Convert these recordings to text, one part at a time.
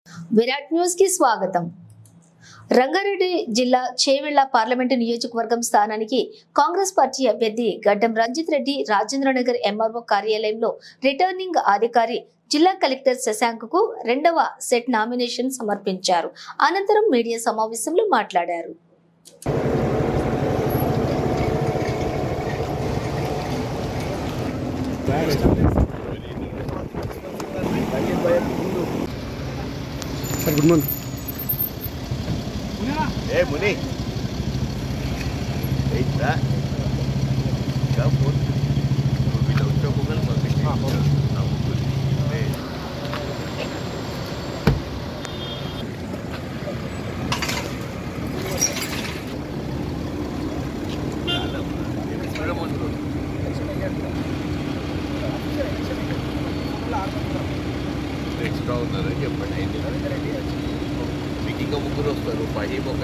Virat news కి స్వాగతం. రంగారెడ్డి జిల్లా చేవెళ్ల పార్లమెంటు నియోజకవర్గం స్థానానికి కాంగ్రెస్ పార్టీ అభ్యర్థి గడ్డం రంజిత్ రెడ్డి రాజేంద్రనగర్ ఎంఆర్ఓ కార్యాలయంలో రిటర్నింగ్ అధికారి జిల్లా కలెక్టర్ శశాంక్ కు రెండవ సెట్ నామినేషన్ సమర్పించారు. అనంతరం మీడియా సమావేశంలో మాట్లాడారు. Good morning. ఏ ముని ఏంట్రా ఫోన్ వీళ్ళ ఉద్యోగం పంపించి ఎక్స్ట్రా ఉన్నారని చెప్పండి. మీకు ఇంకా ముగ్గురు వస్తారు. ఫహీమ్ ఒక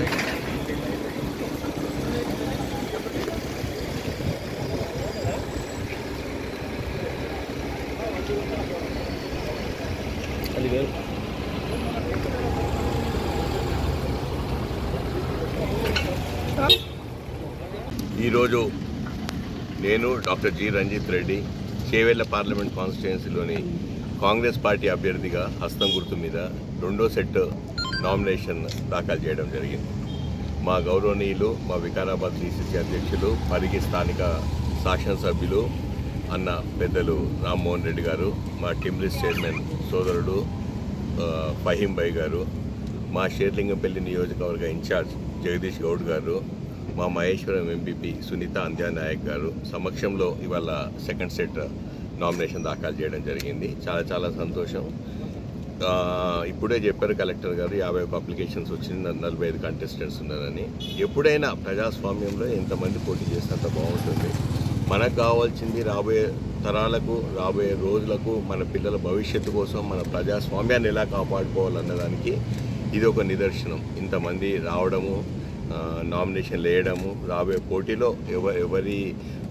ఈరోజు నేను doctor G Ranjith Reddy Chevella parliament కాన్స్టిట్యుయెన్సీలోని కాంగ్రెస్ పార్టీ అభ్యర్థిగా హస్తం గుర్తు మీద రెండో సెట్ నామినేషన్ దాఖలు చేయడం జరిగింది. మా గౌరవనీయులు, మా వికారాబాద్ సిసిసి అధ్యక్షులు, పరిగి స్థానిక శాసనసభ్యులు అన్న పెద్దలు రామ్మోహన్ రెడ్డి గారు, మా టిమ్రిస్ చైర్మన్ సోదరుడు ఫహీం భాయ్ గారు, మా షేర్లింగంపల్లి నియోజకవర్గ ఇన్ఛార్జ్ జగదీష్ గౌడ్ గారు, మా మహేశ్వరం ఎంపీపీ సునీత అంధ్యా నాయక్ గారు సమక్షంలో ఇవాళ సెకండ్ సెట్ నామినేషన్ దాఖలు చేయడం జరిగింది. చాలా చాలా సంతోషం. ఇప్పుడే చెప్పారు కలెక్టర్ గారు 51 అప్లికేషన్స్ వచ్చింది, 45 కంటెస్టెంట్స్ ఉన్నారని. ఎప్పుడైనా ప్రజాస్వామ్యంలో ఎంతమంది పోటీ చేసినంత బాగుంటుంది. మనకు కావాల్సింది రాబోయే తరాలకు, రాబోయే రోజులకు, మన పిల్లల భవిష్యత్తు కోసం మన ప్రజాస్వామ్యాన్ని ఎలా కాపాడుకోవాలన్నదానికి ఇది ఒక నిదర్శనం. ఇంతమంది రావడము, నామినేషన్లు వేయడము, రాబోయే పోటీలో ఎవరి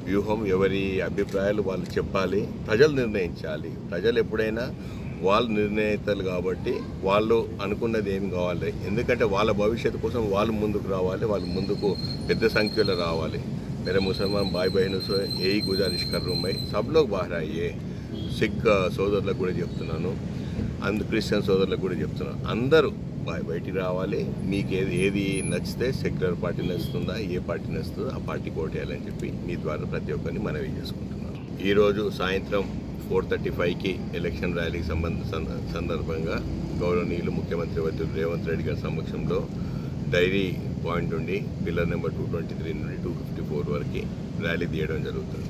వ్యూహం, ఎవరి అభిప్రాయాలు వాళ్ళు చెప్పాలి, ప్రజలు నిర్ణయించాలి. ప్రజలు ఎప్పుడైనా వాళ్ళు నిర్ణయితలు కాబట్టి వాళ్ళు అనుకున్నది ఏం కావాలి, ఎందుకంటే వాళ్ళ భవిష్యత్తు కోసం వాళ్ళు ముందుకు రావాలి, వాళ్ళు ముందుకు పెద్ద సంఖ్యలో రావాలి. मेरे मुसलमान भाई बहनों से यही गुजारिश कर रहा हूँ मैं, सब लोग बाहर आइए. సిక్ సోదరులకు కూడా చెప్తున్నాను, క్రిస్టియన్ సోదరులకు కూడా చెప్తున్నాను, అందరూ బయటికి రావాలి. మీకు ఏది నచ్చితే, సెక్యులర్ పార్టీ నచ్చుతుందా, ఏ పార్టీ నచ్చుతుందో ఆ పార్టీకి ఓటేయాలని చెప్పి మీ ద్వారా ప్రతి ఒక్కరిని మనవి చేసుకుంటున్నాను. ఈరోజు సాయంత్రం 4:35కి ఎలక్షన్ ర్యాలీకి సందర్భంగా గౌరవనీయులు ముఖ్యమంత్రి వర్యులు రేవంత్ రెడ్డి గారి సమక్షంలో డైరీ పాయింట్ నుండి పిల్లర్ నెంబర్ 223 నుండి 254 వరకు ర్యాలీ తీయడం జరుగుతుంది.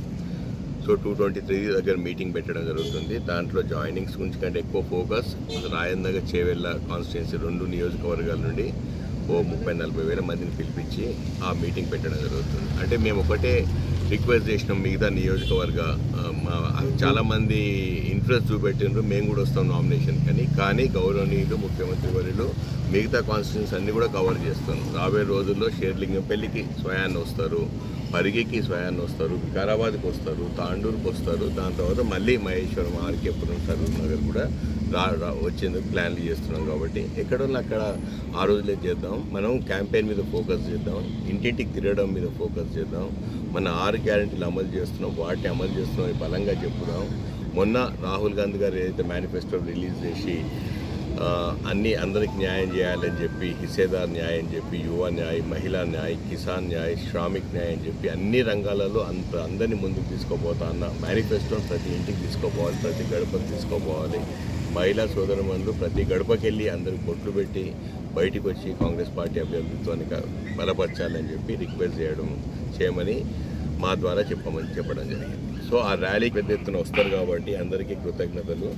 సో 223 దగ్గర మీటింగ్ పెట్టడం జరుగుతుంది. దాంట్లో జాయినింగ్స్ గురించి కంటే ఎక్కువ ఫోకస్ రాజేంద్రనగర్ చేవెళ్ల కాన్స్టిట్యుయెన్సీ 2 నియోజకవర్గాల నుండి 30-40 వేల మందిని పిలిపించి ఆ మీటింగ్ పెట్టడం జరుగుతుంది. అంటే మేము ఒకటే రిక్వెస్ట్ చేసినాం, మిగతా నియోజకవర్గ చాలామంది ఇంట్రెస్ట్ చూపెట్టినారు, మేము కూడా వస్తాం నామినేషన్ కానీ గౌరవనీయులు ముఖ్యమంత్రి వర్యులు మిగతా కాన్స్టిట్యుయెన్సీ అన్నీ కూడా కవర్ చేస్తాం. రాబోయే రోజుల్లో షేర్లింగంపల్లికి స్వయాన్ని వస్తారు, పరిగికి స్వయాన్ని వస్తారు, వికారాబాద్కి వస్తారు, తాండూరుకి వస్తారు, దాని తర్వాత మళ్ళీ మహేశ్వరం, ఆర్కేపురం, సరూర్ నగర్ కూడా వచ్చేందుకు ప్లాన్లు చేస్తున్నాం. కాబట్టి ఎక్కడున్నా అక్కడ ఆ రోజులే చేద్దాం. మనం క్యాంపెయిన్ మీద ఫోకస్ చేద్దాం, ఇంటింటికి తిరగడం మీద ఫోకస్ చేద్దాం. మన 6 గ్యారెంటీలు అమలు చేస్తున్నాం, వాటిని అమలు చేస్తున్నాం బలంగా చెప్పుదాం. మొన్న రాహుల్ గాంధీ గారు ఏదైతే మేనిఫెస్టో రిలీజ్ చేసి అందరికి న్యాయం చేయాలని చెప్పి, హిస్సేదార్ న్యాయం అని చెప్పి, యువ న్యాయ, మహిళా న్యాయ, కిసాన్ న్యాయ, శ్రామిక్ న్యాయం అని చెప్పి అన్ని రంగాలలో అందరినీ ముందుకు తీసుకోపోతా అన్న మేనిఫెస్టోని ప్రతి ఇంటికి తీసుకోపోవాలి, ప్రతి గడపకు తీసుకోపోవాలి. మహిళా సోదరుమణులు ప్రతి గడపకి వెళ్ళి అందరికి బొట్లు పెట్టి బయటికి వచ్చి కాంగ్రెస్ పార్టీ అభ్యర్థిత్వాన్ని బలపరచాలని చెప్పి రిక్వెస్ట్ చేయమని మా ద్వారా చెప్పడం జరిగింది. సో ఆ ర్యాలీకి పెద్ద ఎత్తున వస్తారు కాబట్టి అందరికీ కృతజ్ఞతలు.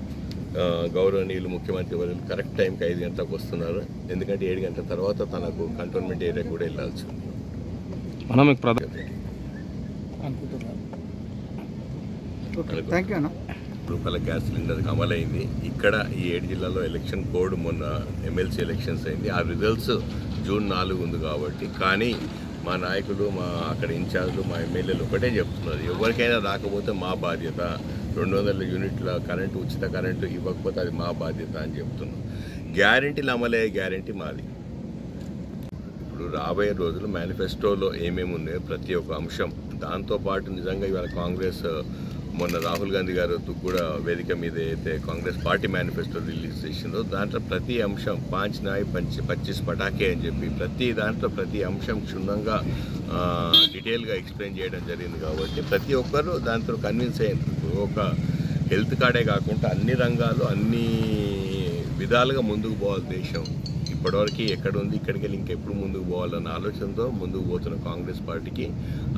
గౌరవనీయులు ముఖ్యమంత్రి వర్యులు కరెక్ట్ టైంకి 5 గంటలకు వస్తున్నారు, ఎందుకంటే 7 గంటల తర్వాత తనకు కంటోన్మెంట్ ఏరియాకి కూడా వెళ్ళాల్సి ఉంది. రూపాయల గ్యాస్ సిలిండర్కి అమలైంది. ఇక్కడ ఈ 7 జిల్లాల్లో ఎలక్షన్ కోడ్ మొన్న ఎమ్మెల్సీ ఎలక్షన్స్ అయింది. ఆ రిజల్ట్స్ జూన్ 4 ఉంది కాబట్టి, కానీ మా నాయకులు, మా అక్కడ ఇన్ఛార్జ్లు, మా ఎమ్మెల్యేలు ఒకటే చెప్తున్నారు, ఎవరికైనా రాకపోతే మా బాధ్యత, 200 యూనిట్ల కరెంటు, ఉచిత కరెంటు ఇవ్వకపోతే అది మా బాధ్యత అని చెప్తున్నాం. గ్యారంటీలు అమలయ్యే గ్యారంటీ మాది. ఇప్పుడు రాబోయే రోజులు మేనిఫెస్టోలో ఏమేమి ఉన్నాయో ప్రతి ఒక్క అంశం, దాంతోపాటు నిజంగా ఇవాళ కాంగ్రెస్ మొన్న రాహుల్ గాంధీ గారు కూడా వేదిక మీద అయితే కాంగ్రెస్ పార్టీ మేనిఫెస్టో రిలీజ్ చేసిందో దాంట్లో ప్రతి అంశం 5 నాయ్ 25 పటాకే అని చెప్పి ప్రతి అంశం క్షుణ్ణంగా డీటెయిల్గా ఎక్స్ప్లెయిన్ చేయడం జరిగింది. కాబట్టి ప్రతి ఒక్కరు దాంతో కన్విన్స్ అయ్యారు. ఒక హెల్త్ కార్డే కాకుండా అన్ని రంగాలు అన్ని విధాలుగా ముందుకు పోవాలి దేశం. ఇప్పటివరకు ఎక్కడ ఉంది, ఇక్కడికి వెళ్ళి ఇంకెప్పుడు ముందుకు పోవాలన్న ఆలోచనతో ముందుకు పోతున్న కాంగ్రెస్ పార్టీకి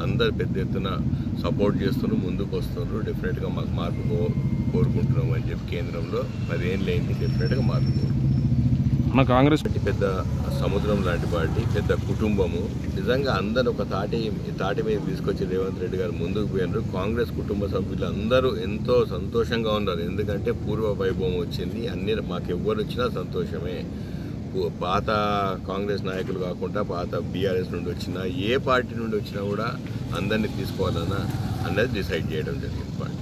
అందరు పెద్ద ఎత్తున సపోర్ట్ చేస్తున్నారు, ముందుకు వస్తున్నారు. డెఫినెట్గా మాకు మార్పు కోరుకుంటున్నాం అని చెప్పి కేంద్రంలో 10 ఏళ్ళు అయింది, డెఫినెట్గా మార్పు కోరుకుంటున్నాం. మా కాంగ్రెస్ పార్టీ పెద్ద సముద్రం లాంటి పార్టీ, పెద్ద కుటుంబము. నిజంగా అందరూ ఒక తాటి మీద తీసుకొచ్చి రేవంత్ రెడ్డి గారు ముందుకు పోయినారు. కాంగ్రెస్ కుటుంబ సభ్యులు అందరూ ఎంతో సంతోషంగా ఉన్నారు. ఎందుకంటే పూర్వ వైభవం వచ్చింది. అన్ని మాకు ఎవ్వరు వచ్చినా సంతోషమే. పాత కాంగ్రెస్ నాయకులు కాకుండా పాత బీఆర్ఎస్ నుండి వచ్చినా ఏ పార్టీ నుండి వచ్చినా కూడా అందరినీ తీసుకోవాలన్నా అన్నది డిసైడ్ చేయడం జరిగింది పార్టీ.